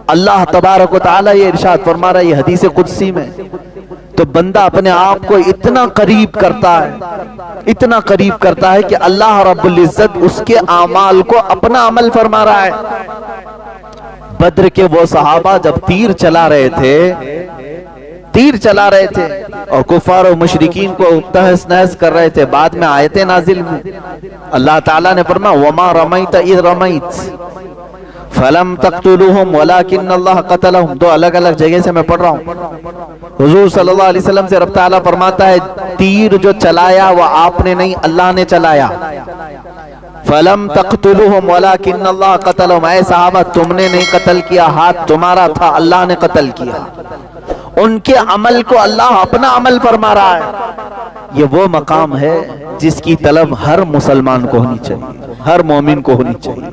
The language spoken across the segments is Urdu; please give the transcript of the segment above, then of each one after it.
اللہ تبارک و تعالی یہ ارشاد فرما رہا ہے یہ حدیث قدسی میں، تو بندہ اپنے آپ کو اتنا قریب کرتا ہے، اتنا قریب کرتا ہے کہ اللہ رب العزت اس کے اعمال کو اپنا عمل فرما رہا ہے۔ بدر کے وہ صحابہ جب تیر چلا رہے تھے اور کفار و مشرکین کو تہس نہس کر رہے تھے، بعد میں آیتیں نازل ہوئی، اللہ تعالیٰ نے فرمایا وَمَا رَمَيْتَ إِذْ رَمَيْتَ فَلَمْ تَقْتُلُوهُمْ وَلَكِنَّ اللَّهَ قَتَلَهُمْ۔ دو الگ الگ جگہ سے میں پڑھ رہا ہوں۔ حضور صلی اللہ علیہ وسلم سے رب تعالیٰ فرماتا ہے تیر جو چلایا وہ آپ نے نہیں، اللہ نے چلایا۔ فَلَمْ تَقْتُلُوهُمْ وَلَكِنَّ اللَّهَ قَتَلَهُمْ، اے صحابہ تم نے نہیں قتل کیا، ہاتھ تمہارا تھا، اللہ نے قتل کیا۔ ان کے عمل کو اللہ اپنا عمل فرما رہا ہے۔ یہ وہ مقام ہے جس کی طلب ہر مسلمان کو ہونی چاہیے، ہر مومن کو ہونی چاہیے۔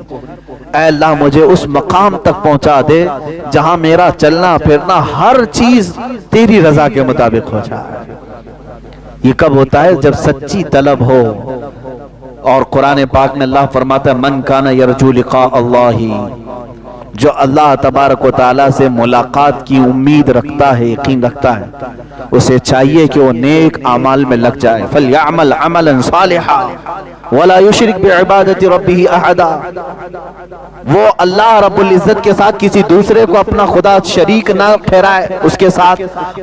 اے اللہ مجھے اس مقام تک پہنچا دے جہاں میرا چلنا پھرنا ہر چیز تیری رضا کے مطابق ہو جائے۔ یہ کب ہوتا ہے؟ جب سچی طلب ہو۔ اور قرآن پاک میں اللہ فرماتا ہے من کان یرجو لقاء اللہ، جو اللہ تبارک و تعالیٰ سے ملاقات کی امید رکھتا ہے، یقین رکھتا ہے، اسے چاہیے کہ وہ نیک اعمال میں لگ جائے۔ فَلْيَعْمَلْ عَمَلًا صَالِحًا وَلَا يُشْرِكْ بِعِبَادَةِ رَبِّهِ أَحَدًا، وہ اللہ رب العزت کے ساتھ کسی دوسرے کو اپنا خدا شریک نہ ٹھہرائے اس کے ساتھ،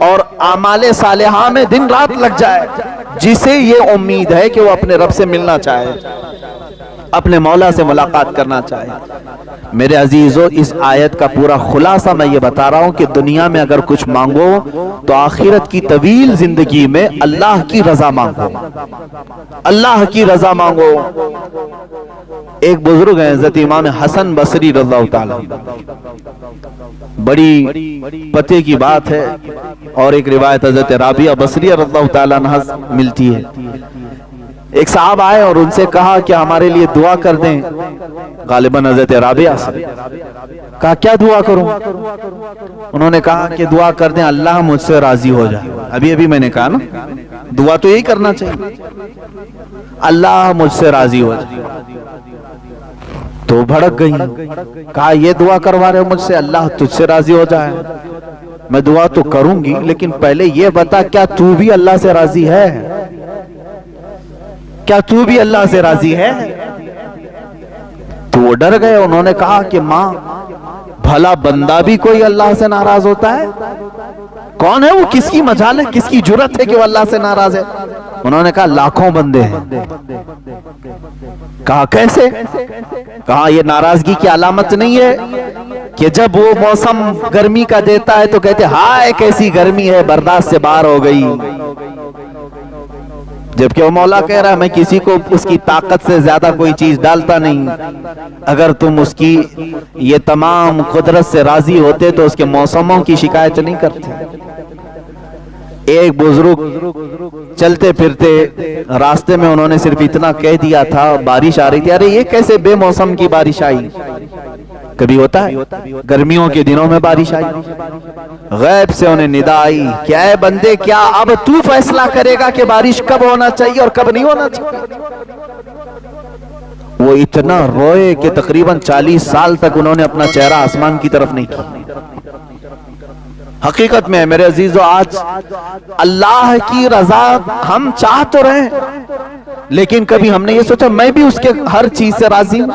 اور اعمال صالحہ میں دن رات لگ جائے، جسے یہ امید ہے کہ وہ اپنے رب سے ملنا چاہے، اپنے مولا سے ملاقات کرنا چاہے۔ میرے عزیزو اس آیت کا پورا خلاصہ میں یہ بتا رہا ہوں کہ دنیا میں اگر کچھ مانگو تو آخرت کی طویل زندگی میں اللہ کی رضا مانگو، اللہ کی رضا مانگو۔ ایک بزرگ ہیں حضرت امام حسن بصری رضی اللہ تعالیٰ، بڑی پتے کی بات ہے، اور ایک روایت حضرت رابعہ بصریہ رضی اللہ تعالیٰ عنہ ملتی ہے۔ ایک صاحب آئے اور ان سے کہا کہ ہمارے لیے دعا کر دیں، غالباً حضرت رابعہ سے کہا کیا دعا کروں؟ انہوں نے کہا کہ دعا کر دیں اللہ مجھ سے راضی ہو جائے۔ ابھی میں نے کہا نا دعا تو یہی کرنا چاہیے، اللہ مجھ سے راضی ہو جائے۔ تو بھڑک گئی، کہا یہ دعا کروا رہے ہو مجھ سے اللہ تجھ سے راضی ہو جائے؟ میں دعا تو کروں گی لیکن پہلے یہ بتا کیا تو بھی اللہ سے راضی ہے؟ کیا تو بھی اللہ سے راضی ہے؟ تو وہ ڈر گئے، انہوں نے کہا کہ ماں بھلا بندہ بھی کوئی اللہ سے ناراض ہوتا ہے؟ کون ہے وہ؟ کس کی مجال ہے، کس کی جرت ہے کہ وہ اللہ سے ناراض ہے؟ انہوں نے کہا لاکھوں بندے ہیں۔ کہا کیسے؟ کہا یہ ناراضگی کی علامت نہیں ہے کہ جب وہ موسم گرمی کا دیتا ہے تو کہتے ہائے کیسی گرمی ہے، برداشت سے باہر ہو گئی، جبکہ وہ مولا کہہ رہا ہے میں کسی کو اس کی طاقت سے زیادہ کوئی چیز ڈالتا نہیں۔ اگر تم اس کی یہ تمام قدرت سے راضی ہوتے تو اس کے موسموں کی شکایت نہیں کرتے۔ ایک بزرگ چلتے پھرتے راستے میں انہوں نے صرف اتنا کہہ دیا تھا، بارش آ رہی تھی، ارے یہ کیسے بے موسم کی بارش آئی؟ کبھی ہوتا ہے گرمیوں کے دنوں میں بارش آئی، غیب سے انہیں ندا آئی کہ اے بندے کیا اب تو فیصلہ کرے گا کہ بارش کب ہونا چاہیے اور کب نہیں ہونا چاہیے؟ وہ اتنا روئے کہ تقریباً 40 سال تک انہوں نے اپنا چہرہ آسمان کی طرف نہیں کیا۔ حقیقت میں میرے عزیزو آج اللہ کی رضا ہم چاہ تو رہے لیکن کبھی ہم نے یہ سوچا میں بھی اس کے ہر چیز سے راضی ہوں؟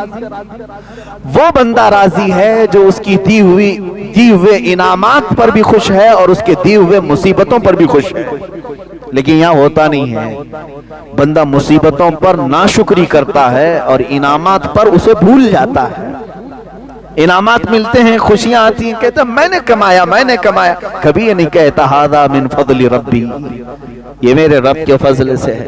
وہ بندہ راضی ہے جو اس کی دی ہوئے انعامات پر بھی خوش ہے اور اس کے دی ہوئے مصیبتوں پر بھی خوش ہے۔ لیکن یہاں ہوتا نہیں ہے، بندہ مصیبتوں پر ناشکری کرتا ہے اور انعامات پر اسے بھول جاتا ہے۔ انعامات ملتے ہیں، خوشیاں آتی ہیں، کہتا میں نے کمایا، کبھی یہ نہیں کہتا ھذا من فضل ربی، یہ میرے رب کے فضل سے ہے۔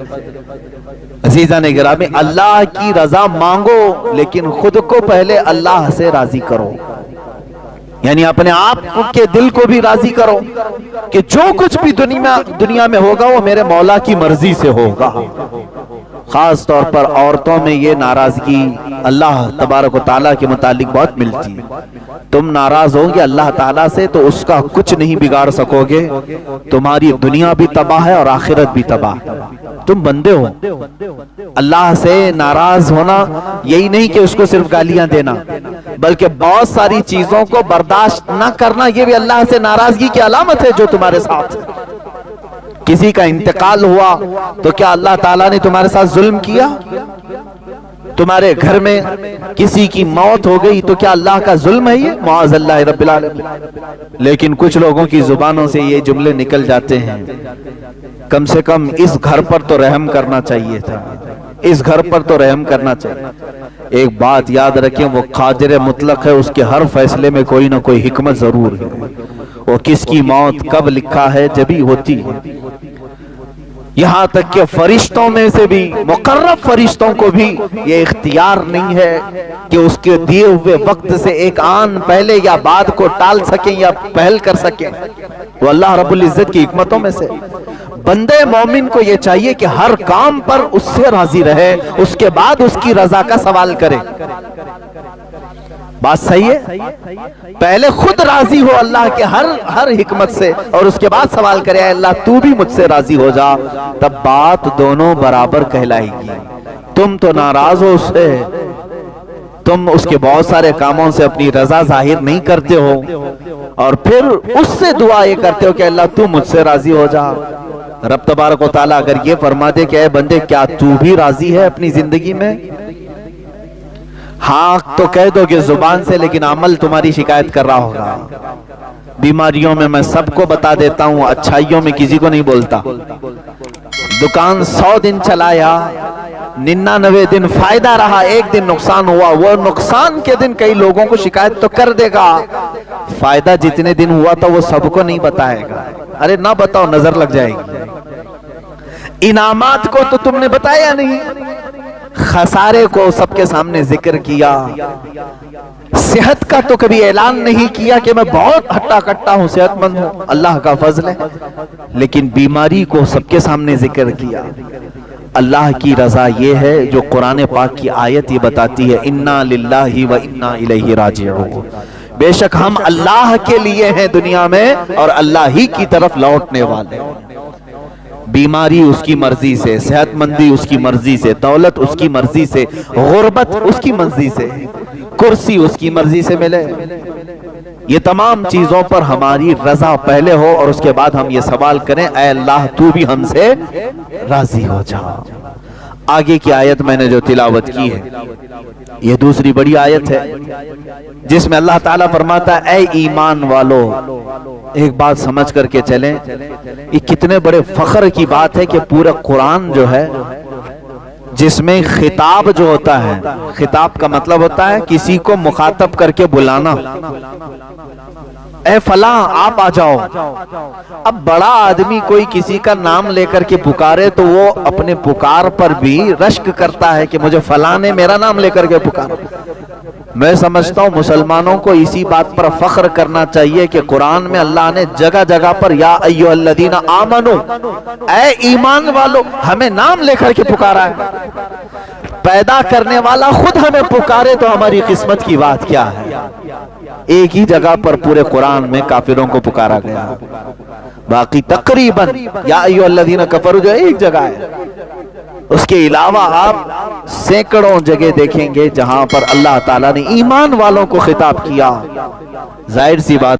عزیزان گرامی اللہ کی رضا مانگو لیکن خود کو پہلے اللہ سے راضی کرو، یعنی اپنے آپ کے دل کو بھی راضی کرو کہ جو کچھ بھی دنیا میں ہوگا وہ میرے مولا کی مرضی سے ہوگا۔ خاص طور پر عورتوں میں یہ ناراضگی اللہ تبارک و تعالیٰ کے متعلق بہت ملتی ہے۔ تم ناراض ہوگے اللہ تعالیٰ سے تو اس کا کچھ نہیں بگاڑ سکو گے، تمہاری دنیا بھی تباہ ہے اور آخرت بھی تباہ ہے۔ تم بندے ہو، اللہ سے ناراض ہونا یہی نہیں کہ اس کو صرف گالیاں دینا، بلکہ بہت ساری چیزوں کو برداشت نہ کرنا یہ بھی اللہ سے ناراضگی کی علامت ہے جو تمہارے ساتھ۔ کسی کا انتقال ہوا تو کیا اللہ تعالیٰ نے تمہارے ساتھ ظلم کیا؟ تمہارے گھر میں کسی کی موت ہو گئی تو کیا اللہ کا ظلم ہے یہ؟ معاذ اللہ رب العالمین۔ لیکن کچھ لوگوں کی زبانوں سے یہ جملے نکل جاتے ہیں، کم سے کم اس گھر پر تو رحم کرنا چاہیے تھا، اس گھر پر تو رحم کرنا چاہیے۔ ایک بات یاد رکھیں، وہ قادر مطلق ہے، اس کے ہر فیصلے میں کوئی نہ کوئی حکمت ضرور ہے۔ وہ کس کی موت کب لکھا ہے جبھی ہوتی ہے۔ یہاں تک کہ فرشتوں میں سے بھی، مقرب فرشتوں کو بھی یہ اختیار نہیں ہے کہ اس کے دیے ہوئے وقت سے ایک آن پہلے یا بعد کو ٹال سکیں یا پہل کر سکیں۔ وہ اللہ رب العزت کی حکمتوں میں سے۔ بندے مومن کو یہ چاہیے کہ ہر کام پر اس سے راضی رہے، اس کے بعد اس کی رضا کا سوال کرے۔ بات صحیح ہے؟ پہلے خود راضی ہو اللہ کے ہر حکمت سے اور اس کے بعد سوال کرے اے اللہ تو بھی مجھ سے راضی ہو جا، تب بات دونوں برابر کہلائے گی۔ تم تو ناراض ہو اس سے، تم اس کے بہت سارے کاموں سے اپنی رضا ظاہر نہیں کرتے ہو اور پھر اس سے دعا یہ کرتے ہو کہ اللہ تو مجھ سے راضی ہو جا۔ رب تبارک و تعالیٰ اگر یہ فرما دے کہ اے بندے کیا تو بھی راضی ہے اپنی زندگی میں؟ ہاں تو کہہ دو گے زبان سے، لیکن عمل تمہاری شکایت کر رہا ہوگا۔ بیماریوں میں میں سب کو بتا دیتا ہوں، اچھائیوں میں کسی کو نہیں بولتا۔ دکان 100 دن چلایا، 99 دن فائدہ رہا، ایک دن نقصان ہوا، وہ نقصان کے دن کئی لوگوں کو شکایت تو کر دے گا، فائدہ جتنے دن ہوا تھا وہ سب کو نہیں بتائے گا۔ ارے نہ بتاؤ، نظر لگ جائے گی۔ انعامات کو تو تم نے بتایا نہیں، خسارے کو سب کے سامنے ذکر کیا، صحت کا تو کبھی اعلان نہیں کیا کہ میں بہت ہٹا کٹا ہوں، صحت مند ہوں، اللہ کا فضل ہے، لیکن بیماری کو سب کے سامنے ذکر کیا۔ اللہ کی رضا یہ ہے جو قرآن پاک کی آیت یہ بتاتی ہے، انا للہ و انا الیہ راجعون، بے شک ہم اللہ کے لیے ہیں دنیا میں اور اللہ ہی کی طرف لوٹنے والے ہیں۔ بیماری اس کی مرضی سے، صحت مندی اس کی مرضی سے، دولت اس کی مرضی سے، غربت اس کی مرضی سے، کرسی اس کی مرضی سے ملے، یہ تمام چیزوں پر ہماری رضا پہلے ہو اور اس کے بعد ہم یہ سوال کریں اے اللہ تو بھی ہم سے راضی ہو جا۔ آگے کی آیت میں نے جو تلاوت کی ہے یہ دوسری بڑی آیت ہے جس میں اللہ تعالیٰ فرماتا ہے اے ایمان والو، ایک بات سمجھ کر کے چلیں، یہ کتنے بڑے فخر کی بات ہے کہ پورا قرآن جو ہے جس میں خطاب جو ہوتا ہے، خطاب کا مطلب ہوتا ہے کسی کو مخاطب کر کے بلانا، اے فلاں آپ آ جاؤ۔ اب بڑا آدمی کوئی کسی کا نام لے کر کے پکارے تو وہ اپنے پکار پر بھی رشک کرتا ہے کہ مجھے فلاں نے میرا نام لے کر کے پکارا۔ میں سمجھتا ہوں مسلمانوں کو اسی بات پر فخر کرنا چاہیے کہ قرآن میں اللہ نے جگہ جگہ پر یا ایھا الذین آمنو، اے ایمان والو، ہمیں نام لے کر کے پکارا ہے۔ پیدا کرنے والا خود ہمیں پکارے تو ہماری قسمت کی بات کیا ہے۔ ایک ہی جگہ پر پورے قرآن میں کافروں کو پکارا گیا، باقی تقریباً یا ایھا الذین کفروا جو ایک جگہ ہے، اس کے علاوہ آپ سینکڑوں جگہ دیکھیں گے جہاں پر اللہ تعالیٰ نے ایمان والوں کو خطاب کیا۔ ظاہر سی بات